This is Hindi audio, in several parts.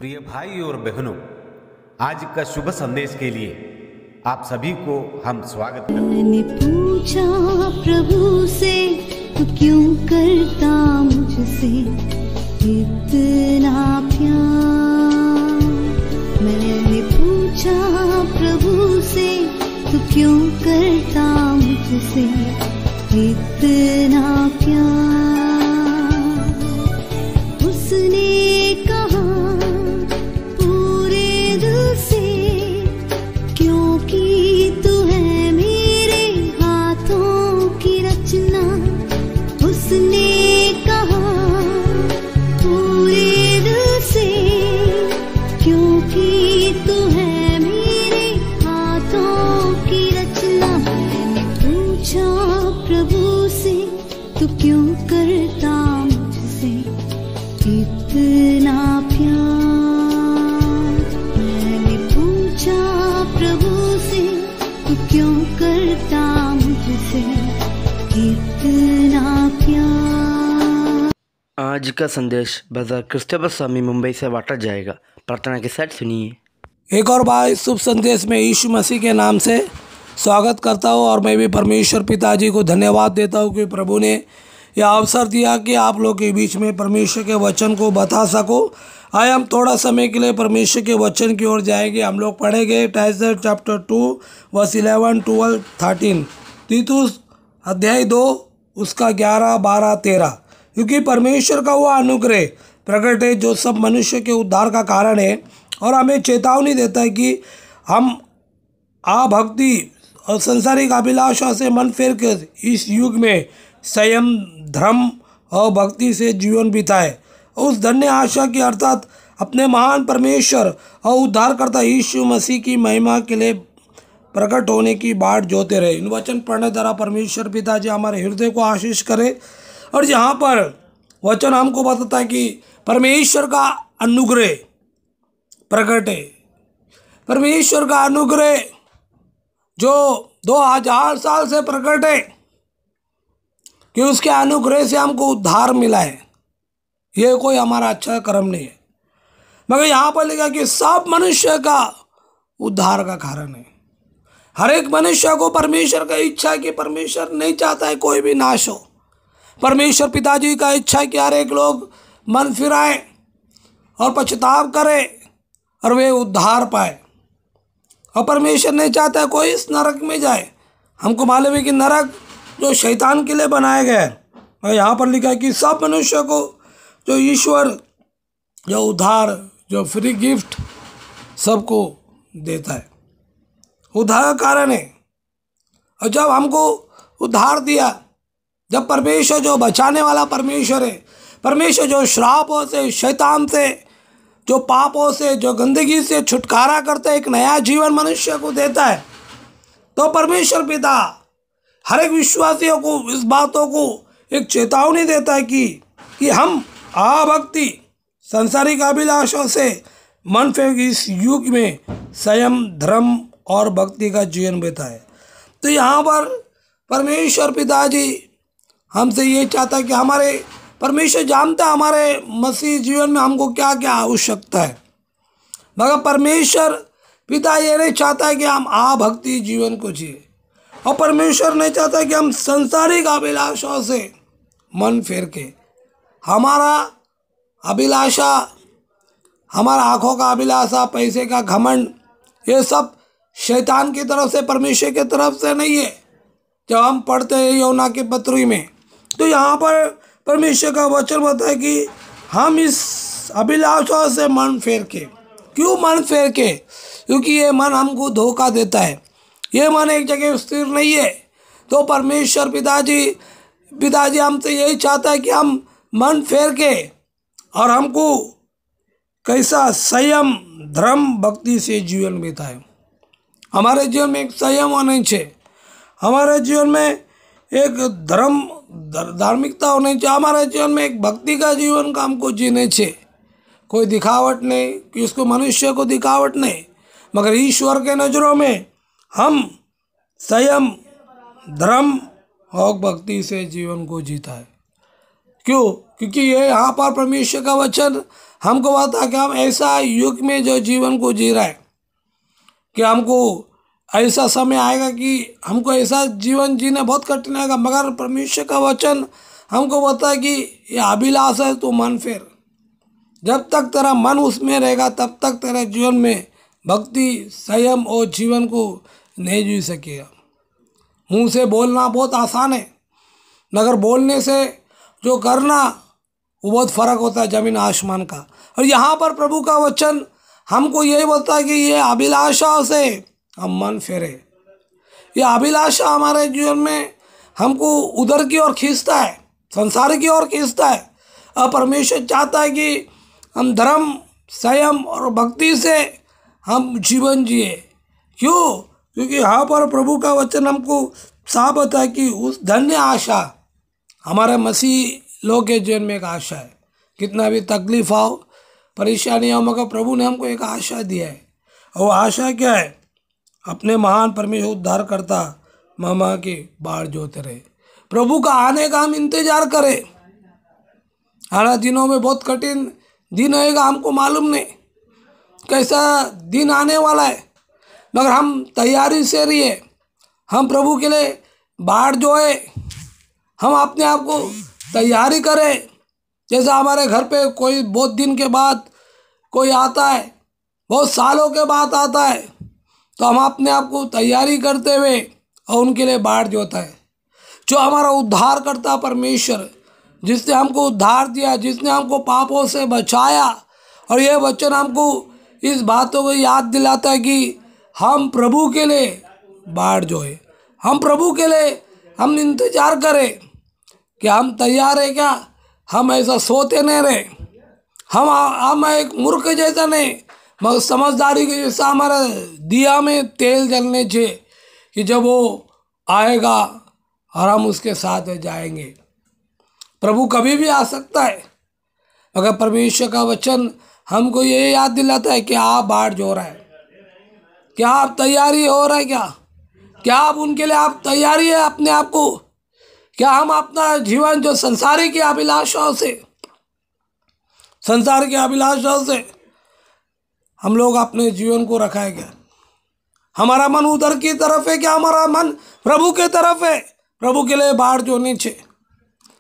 प्रिय भाई और बहनों, आज का शुभ संदेश के लिए आप सभी को हम स्वागत करते हैं। मैंने पूछा प्रभु से, तू क्यों करता मुझसे इतना प्यार। मैंने पूछा प्रभु से, तू क्यों करता मुझसे इतना प्यार। उसने कहा तू क्यों करता मुझसे इतना प्यार। मैंने पूछा प्रभु से, तू क्यों करता मुझसे इतना प्यार। आज का संदेश ब्रदर क्रिस्टोफर स्वामी मुंबई से बांटा जाएगा। प्रार्थना के साथ सुनिए। एक और बार इस शुभ संदेश में यीशु मसीह के नाम से स्वागत करता हूँ और मैं भी परमेश्वर पिताजी को धन्यवाद देता हूँ कि प्रभु ने यह अवसर दिया कि आप लोग के बीच में परमेश्वर के वचन को बता सको। आए हम थोड़ा समय के लिए परमेश्वर के वचन की ओर जाएंगे। हम लोग पढ़ेंगे टाइटस चैप्टर 2 वर्स 11, 12, 13, तीतुस अध्याय 2 उसका 11, 12, 13। क्योंकि परमेश्वर का वह अनुग्रह प्रकट है जो सब मनुष्य के उद्धार का कारण है और हमें चेतावनी देता है कि हम भक्ति और संसारिक अभिलाषा से मन फेर कर इस युग में संयम, धर्म और भक्ति से जीवन बिताए। उस धन्य आशा की अर्थात अपने महान परमेश्वर और उद्धारकर्ता यीशु मसीह की महिमा के लिए प्रकट होने की बाट जोते रहे। इन वचन पढ़ने द्वारा परमेश्वर पिताजी हमारे हृदय को आशीष करे। और यहाँ पर वचन हमको बताता है कि परमेश्वर का अनुग्रह प्रकट है। परमेश्वर का अनुग्रह जो 2000 साल से प्रकट है कि उसके अनुग्रह से हमको उद्धार मिला है। ये कोई हमारा अच्छा कर्म नहीं है, मगर यहाँ पर लिखा कि सब मनुष्य का उद्धार का कारण है। हर एक मनुष्य को परमेश्वर का इच्छा है कि परमेश्वर नहीं चाहता है कोई भी नाश हो। परमेश्वर पिताजी का इच्छा है कि हर एक लोग मन फिराए और पछताव करे और वे उद्धार पाए। और परमेश्वर नहीं चाहता है कोई इस नरक में जाए। हमको मालूम है कि नरक जो शैतान के लिए बनाया गया है, और यहाँ पर लिखा है कि सब मनुष्य को जो ईश्वर जो उद्धार जो फ्री गिफ्ट सबको देता है, उद्धार का कारण है। और जब हमको उद्धार दिया, जब परमेश्वर जो बचाने वाला परमेश्वर है, परमेश्वर जो श्रापों से, शैतान से, जो पापों से, जो गंदगी से छुटकारा करते एक नया जीवन मनुष्य को देता है, तो परमेश्वर पिता हर एक विश्वासियों को इस बातों को एक चेतावनी देता है कि हम भक्ति संसारिक अभिलाषों से मन फेर इस युग में संयम, धर्म और भक्ति का जीवन बिताए। तो यहाँ पर परमेश्वर पिताजी हमसे ये चाहता है कि हमारे परमेश्वर जानता है हमारे मसीह जीवन में हमको क्या क्या आवश्यकता है, मगर परमेश्वर पिता ये नहीं चाहता है कि हम भक्ति जीवन को जिए। और परमेश्वर नहीं चाहता है कि हम संसारिक अभिलाषाओं से मन फेर के हमारा अभिलाषा, हमारा आँखों का अभिलाषा, पैसे का घमंड, ये सब शैतान की तरफ से, परमेश्वर की तरफ से नहीं है। जब हम पढ़ते हैं यूहन्ना की पत्री में, तो यहाँ पर परमेश्वर का वचन बताता है कि हम इस अभिलाषा से मन फेर के, क्यों मन फेर के? क्योंकि ये मन हमको धोखा देता है। ये मन एक जगह स्थिर नहीं है। तो परमेश्वर पिताजी हमसे यही चाहता है कि हम मन फेर के और हमको कैसा संयम, धर्म, भक्ति से जीवन बिताए। हमारे जीवन में एक संयम होना चाहिए, हमारे जीवन में एक धर्म, धार्मिकता होनी चाहिए, हमारे जीवन में एक भक्ति का जीवन का हमको जीने चाहिए। कोई दिखावट नहीं, किसको मनुष्य को दिखावट नहीं, मगर ईश्वर के नज़रों में हम संयम, धर्म और भक्ति से जीवन को जीता है। क्यों? क्योंकि ये यहाँ पर परमेश्वर का वचन हमको बता कि हम ऐसा युग में जो जीवन को जी रहा है कि हमको ऐसा समय आएगा कि हमको ऐसा जीवन जीना बहुत कठिन आएगा, मगर परमेश्वर का वचन हमको बता कि ये अभिलाष है तो मन फेर। जब तक तेरा मन उसमें रहेगा तब तक तेरे जीवन में भक्ति, संयम और जीवन को नहीं जी सकेगा। मुंह से बोलना बहुत आसान है, मगर बोलने से जो करना वो बहुत फर्क होता है ज़मीन आसमान का। और यहाँ पर प्रभु का वचन हमको यही बोलता है कि ये अभिलाषा से हम मन फेरे। ये अभिलाषा हमारे जीवन में हमको उधर की ओर खींचता है, संसार की ओर खींचता है। और परमेश्वर चाहता है कि हम धर्म, संयम और भक्ति से हम जीवन जिए। क्यों? क्योंकि यहाँ पर प्रभु का वचन हमको साफ होता है कि उस धन्य आशा हमारे मसीह लोग के जीवन में एक आशा है। कितना भी तकलीफ आओ, परेशानी आओ, मगर प्रभु ने हमको एक आशा दिया है। और वो आशा क्या है? अपने महान परमेश्वर उद्धार करता मामा के बाढ़ जोते रहे। प्रभु का आने का हम इंतजार करें। आने दिनों में बहुत कठिन दिन होएगा, हमको मालूम नहीं कैसा दिन आने वाला है, मगर हम तैयारी से रहिए। हम प्रभु के लिए बाढ़ जो है, हम अपने आप को तैयारी करें। जैसा हमारे घर पे कोई बहुत दिन के बाद कोई आता है, बहुत सालों के बाद आता है, तो हम अपने आप को तैयारी करते हुए और उनके लिए बाढ़ जोता है। जो हमारा उद्धार करता परमेश्वर, जिसने हमको उद्धार दिया, जिसने हमको पापों से बचाया। और ये वचन हमको इस बातों को याद दिलाता है कि हम प्रभु के लिए बाढ़ जोए, हम प्रभु के लिए हम इंतजार करें कि हम तैयार है क्या। हम ऐसा सोते नहीं रहे, हम एक मूर्ख जैसा नहीं, मगर समझदारी के जैसा हमारा दिया में तेल जलने चाहिए कि जब वो आएगा और हम उसके साथ जाएंगे। प्रभु कभी भी आ सकता है, मगर परमेश्वर का वचन हमको ये याद दिलाता है कि आप बाढ़ जो रहा है, क्या आप तैयारी हो रहा है क्या आप उनके लिए आप तैयारी है अपने आप को? क्या हम अपना जीवन जो संसार की अभिलाषाओं से हम लोग अपने जीवन को रखा है क्या? हमारा मन उधर की तरफ है क्या? हमारा मन प्रभु के तरफ है? प्रभु के लिए बाढ़ जो नीचे,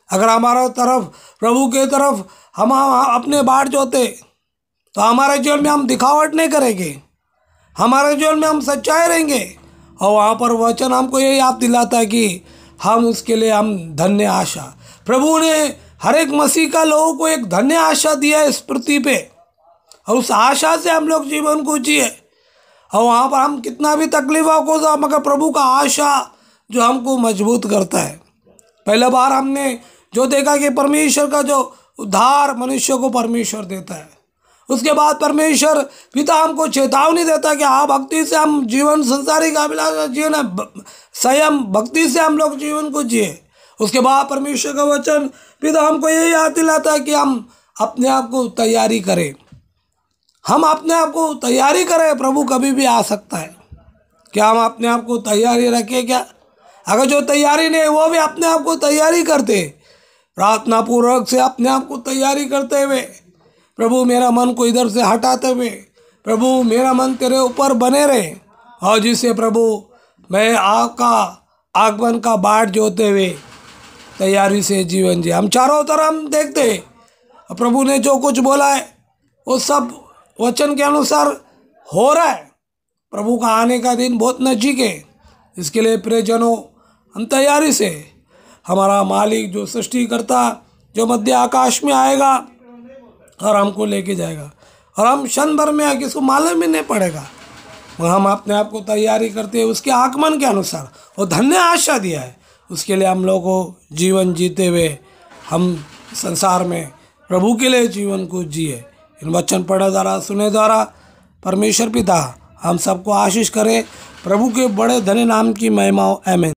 अगर हमारा तरफ प्रभु के तरफ हम अपने बाढ़ जोते तो हमारे जीवन में हम दिखावट नहीं करेंगे, हमारे जीवन में हम सच्चाई रहेंगे। और वहाँ पर वचन हमको ये याद दिलाता है कि हम उसके लिए हम धन्य आशा, प्रभु ने हर एक मसीह का लोगों को एक धन्य आशा दिया है इस पृथ्वी पे, और उस आशा से हम लोग जीवन को जिए। और वहाँ पर हम कितना भी तकलीफों को जाओ, मगर प्रभु का आशा जो हमको मजबूत करता है। पहले बार हमने जो देखा कि परमेश्वर का जो उद्धार मनुष्य को परमेश्वर देता है, उसके बाद परमेश्वर पिता हमको चेतावनी देता है कि हाँ, भक्ति से हम जीवन, संसारिक अभिलाषा जीवन है, संयम भक्ति से हम लोग जीवन को जिए। उसके बाद परमेश्वर का वचन पिता हमको ये याद दिलाता है कि हम अपने आप को तैयारी करें, हम अपने आप को तैयारी करें। प्रभु कभी भी आ सकता है, क्या हम अपने आप को तैयारी रखें क्या? अगर जो तैयारी नहीं, वो भी अपने आप को तैयारी करते, प्रार्थना पूर्वक से अपने आप को तैयारी करते हुए, प्रभु मेरा मन को इधर से हटाते हुए, प्रभु मेरा मन तेरे ऊपर बने रहे, और जिससे प्रभु मैं आपका आगमन का बाढ़ जोते हुए तैयारी से जीवन जिए। हम चारों तरफ हम देखते, प्रभु ने जो कुछ बोला है वो सब वचन के अनुसार हो रहा है। प्रभु का आने का दिन बहुत नज़दीक है। इसके लिए प्रियजनों, हम तैयारी से, हमारा मालिक जो सृष्टि करता, जो मध्य आकाश में आएगा और हमको लेके जाएगा, और हम क्षण भर में किसको मालूम ही नहीं पड़ेगा। हम अपने आप को तैयारी करते हैं उसके आगमन के अनुसार, वो धन्य आशा दिया है। उसके लिए हम लोग को जीवन जीते हुए हम संसार में प्रभु के लिए जीवन को जिए। इन वचन पढ़े द्वारा, सुने द्वारा परमेश्वर पिता हम सबको आशीष करे। प्रभु के बड़े धन्य नाम की महिमा। आमीन।